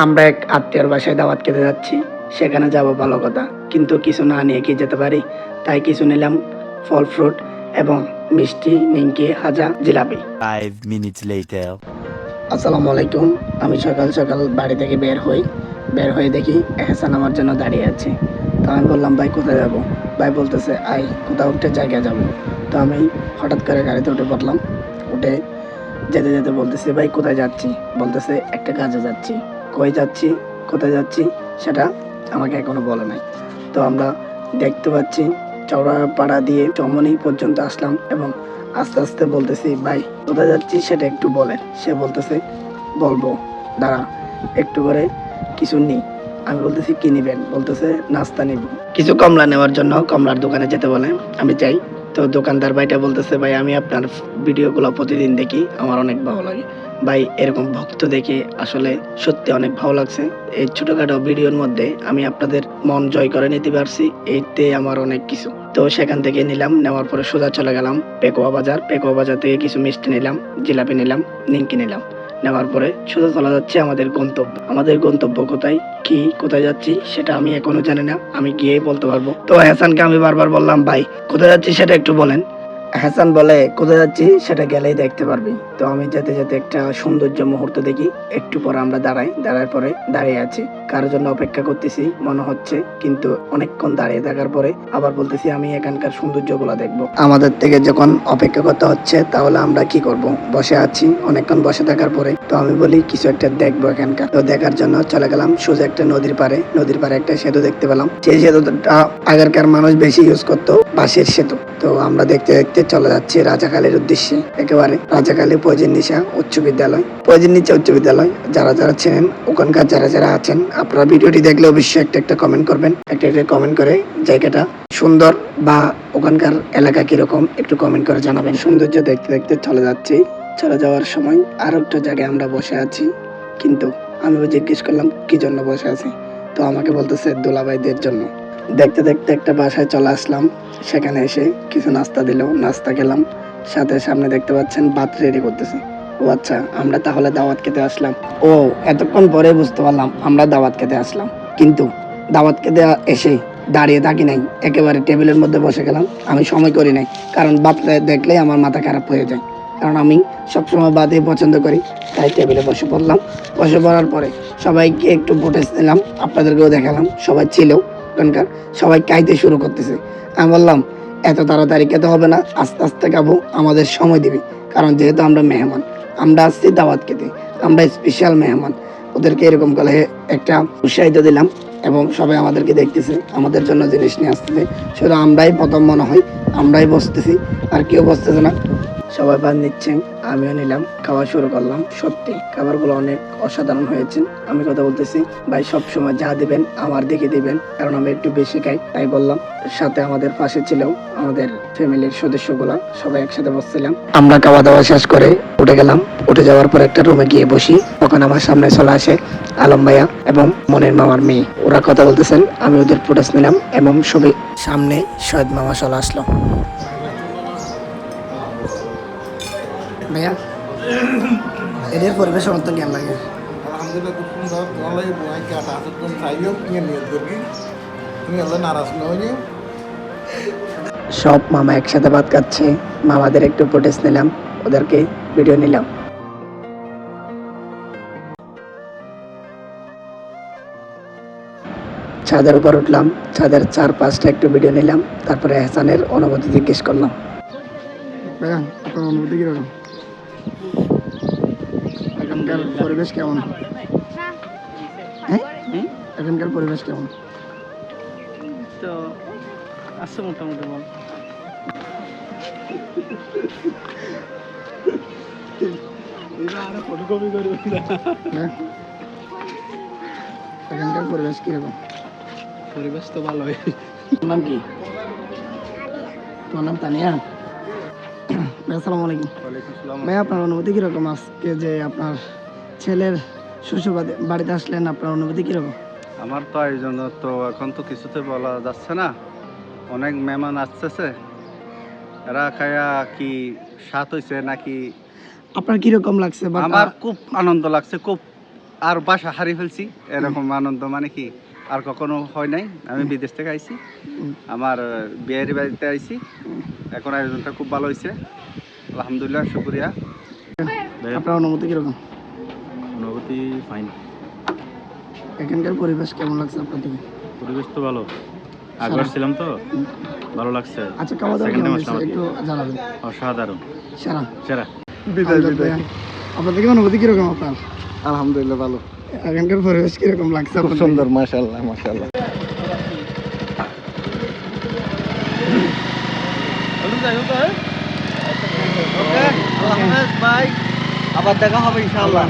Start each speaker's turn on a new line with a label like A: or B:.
A: আমরা এক আত্মীয়র বাসায় দাওয়াত খেতে যাচ্ছি, সেখানে যাব ভালো কথা, কিন্তু কিছু না নিয়ে কি যেতে পারি? তাই কিছু নিলাম, ফল ফ্রুট এবং মিষ্টি, নিমকি, হাজা, জিলাপি।
B: 5 minutes later.
A: আসসালামু আলাইকুম। আমি সকাল সকাল বাড়ি থেকে বের হয়ে দেখি এহসান আমার জন্য দাঁড়িয়ে আছে। তো আমি বললাম, ভাই কোথায় যাব? ভাই বলতেছে, আই কোথাও একটা জায়গায় যাব। তো আমি হঠাৎ করে গাড়িতে উঠে পড়লাম। উঠে যেতে যেতে বলতেছে, ভাই কোথায় যাচ্ছি? বলতেছে, একটা কাজে যাচ্ছি। কই যাচ্ছি, কোথায় যাচ্ছি সেটা আমাকে এখনো বলে নাই। তো আমরা দেখতে পাচ্ছি চৌরাপাড়া দিয়ে চমনি পর্যন্ত আসলাম এবং আস্তে আস্তে বলতেছি, ভাই কোথায় যাচ্ছি সেটা একটু বলেন। সে বলতেছে, বলবো, দাঁড়া একটু করে কিছু নিই। আমি বলতেছি, কি নিবেন? বলতেছে, নাস্তা নিব। কিছু কমলা নেওয়ার জন্য কমলার দোকানে যেতে বলে। আমি যাই। তো দোকানদার ভাইটা বলতেছে, ভাই আমি আপনার ভিডিওগুলো প্রতিদিন দেখি, আমার অনেক ভালো লাগে। ভাই এরকম ভক্ত দেখে আসলে সত্যি অনেক ভালো লাগছে। এই ছোটখাটো ভিডিওর মধ্যে আমি আপনাদের মন জয় করে নিতে পারছি, এইতে আমার অনেক কিছু। তো সেখান থেকে নিলাম, নেওয়ার পরে সোজা চলে গেলাম পেকুয়া বাজার থেকে কিছু মিষ্টি নিলাম, জিলাপি নিলাম, নিমকি নিলাম। নেওয়ার পরে সোজা চলে যাচ্ছে আমাদের গন্তব্য কোথায়, কি কোথায় যাচ্ছি সেটা আমি এখনো জানি না, আমি গিয়েই বলতে পারবো। তো হাসানকে আমি বারবার বললাম, ভাই কোথায় যাচ্ছি সেটা একটু বলেন। হাসান বলে, কোথায় যাচ্ছি সেটা গেলেই দেখতে পারবি। তো আমি যেতে যেতে একটা সৌন্দর্য মুহূর্ত দেখি। একটু পরে আমরা দাঁড়ার পরে দাঁড়িয়ে আছি, কারোর জন্য অপেক্ষা করতেছি মনে হচ্ছে, কিন্তু অনেকক্ষণ দাঁড়িয়ে থাকার পরে আবার বলতেছি, আমি এখানকার সৌন্দর্যগুলো দেখবো। আমাদের থেকে যখন অপেক্ষা করতে হচ্ছে, তাহলে আমরা কি করব? বসে আছি অনেকক্ষণ, বসে থাকার পরে তো আমি বলি, কিছু একটা দেখবো এখানকার। তো দেখার জন্য চলে গেলাম সোজা একটা নদীর পারে একটা সেতু দেখতে পেলাম। সেই সেতুটা আগেরকার মানুষ বেশি ইউজ করতো, বাঁশের সেতু। তো আমরা দেখতে দেখতে চলে যাচ্ছি রাজাখালীর উদ্দেশ্যে। একেবারে রাজাখালী পয়জিনিসা উচ্চ বিদ্যালয়। যারা যারা চেনেন, ওখানকার যারা যারা আছেন, আপনারা ভিডিওটি দেখলে অবশ্যই একটা কমেন্ট করবেন। একটা কমেন্ট করে জায়গাটা সুন্দর বা ওখানকার এলাকা কিরকম একটু কমেন্ট করে জানাবেন। সৌন্দর্য দেখতে দেখতে চলে যাচ্ছি। চলে যাওয়ার সময় আর একটা জায়গায় আমরা বসে আছি, কিন্তু আমিও জিজ্ঞেস করলাম কি জন্য বসে আছি। তো আমাকে বলতেছে দুলাভাইদের জন্য। দেখতে দেখতে একটা বাসায় চলে আসলাম। সেখানে এসে কিছু নাস্তা দিল, নাস্তা খেলাম। সাথে সামনে দেখতে পাচ্ছেন ভাত রেডি করতেছে। ও আচ্ছা, আমরা তাহলে দাওয়াত খেতে আসলাম। ও, এতক্ষণ পরে বুঝতে পারলাম আমরা দাওয়াত খেতে আসলাম। কিন্তু দাওয়াত খেতে এসে দাঁড়িয়ে থাকি নাই, একেবারে টেবিলের মধ্যে বসে গেলাম। আমি সময় করি নাই, কারণ ভাত দেখলেই আমার মাথা খারাপ হয়ে যায়। কারণ আমি সবসময় ভাতই পছন্দ করি। তাই টেবিলে বসে পড়লাম। বসে পড়ার পরে সবাইকে একটু ফুটেজ দিলাম, আপনাদেরকেও দেখালাম। সবাই ছিল ওখানকার, সবাই খাইতে শুরু করতেছে। আমি বললাম, এত তাড়াতাড়ি খেতে হবে না, আস্তে আস্তে খাবো, আমাদের সময় দিবি। কারণ যেহেতু আমরা মেহমান, আমরা আসছি দাওয়াত খেতে, আমরা স্পেশাল মেহমান। ওদেরকে এরকম করে একটা উৎসাহিত দিলাম এবং সবাই আমাদেরকে দেখতেছে, আমাদের জন্য জিনিস নিয়ে আসতেছে। শুধু আমরাই প্রথম মনে হয়, আমরাই বসতেছি, আর কেউ বসতেছে না। সবাই ভাত নিচ্ছেন, আমিও নিলাম, খাওয়া শুরু করলাম। সত্যি খাবারগুলো অনেক অসাধারণ হয়েছে। আমি কথা বলতেছি, ভাই সবসময় যা দিবেন আমার দিকে দিবেন, কারণ আমি একটু বেশি খাই, তাই বললাম। সাথে আমাদের পাশে ছিল আমাদের ফ্যামিলির সদস্যগুলা, সবাই একসাথে বসছিলাম। আমরা খাওয়া দাওয়া শেষ করে উঠে গেলাম। উঠে যাওয়ার পর একটা রুমে গিয়ে বসি। তখন আমার সামনে চলে আসে আলম ভাইয়া এবং মনের মামার মেয়ে। ওরা কথা বলতেছেন, আমি ওদের ফুটেজ নিলাম এবং সবাই সামনে শহীদ মামা চলে আসলো। ভাইয়া, এদের পরিবেশ আমার তো জ্ঞান লাগে।
C: আলহামদুলিল্লাহ, খুব সুন্দর। তোমার লাগে বোনাই কাটা আছে, তুমি চাইও কিনে নিয়ে করবি, তুমি হলে নারাজ নয়।
A: সব মামা একসাথে ভাত খাচ্ছে, মামাদের একটু ফুটেজ নিলাম, ওদেরকে ভিডিও নিলাম। ছাদের উপর উঠলাম, ছাদের 4-5টা একটু ভিডিও নিলাম। তারপরে হাসানের অনুভূতি জিজ্ঞেস করলাম। ভাইয়া, আপনার অনুভূতি কিরকম? এখানকার পরিবেশ কেমন? হ্যাঁ, এখানকার পরিবেশ কেমন?
D: তো আছে মোটামুটি বল।
A: এখানকার পরিবেশ কিরকম?
D: পরিবেশ তো ভালোই।
A: তোমার নাম কি? তোমার নাম তানিয়া? আসসালামু আলাইকুম। ভাই, আপনার অনুভূতি কিরকম আজকে যে আপনার ছেলের শ্বশুর বাড়িতে আসলেন, আপনার অনুভূতি কিরকম?
E: আমার তো এই জন্য তো এখন তো কিছুতে বলা যাচ্ছে না, অনেক মেহমান আসতেছে, এরা খায়া কি স্বাদ হয়েছে নাকি।
A: আপনার কিরকম লাগছে?
E: আমার খুব আনন্দ লাগছে, খুব আর বাসা হারিয়ে ফেলছি এরকম আনন্দ মানে কি আর কখনো হয় নাই। আমি বিদেশ থেকে আইছি, আমার বিয়ের বাড়িতে আইছি, এখন আয়োজনটা খুব ভালো হয়েছে, আলহামদুলিল্লাহ, শুক্রিয়া।
A: আপনার অনুভূতি কিরকম?
F: অনুভূতি ফাইন,
A: এখানকার পরিবেশ কেমন লাগছে আপনার থেকে?
F: পরিবেশ তো ভালো, আগবার ছিলাম তো ভালো লাগছে।
A: আচ্ছা, খাওয়া দাওয়া
F: Second
A: কেমন
F: time
A: হয়েছে
F: আসলাম আর কি।
A: একটু জানাবেন।
F: অসাধারণ,
A: সারা
F: সেরা।
A: আপনার থেকে অনুভূতি কিরকম আপনার?
C: আলহামদুলিল্লাহ ভালো,
A: এখানকার পরিবেশ কিরকম লাগছে
C: খুব
A: আপনার থেকে?
C: সুন্দর, মাশাআল্লাহ মাশাআল্লাহ।
E: ওকে, আল্লাহ হাফেজ ভাই, আবার দেখা হবে ইনশাআল্লাহ।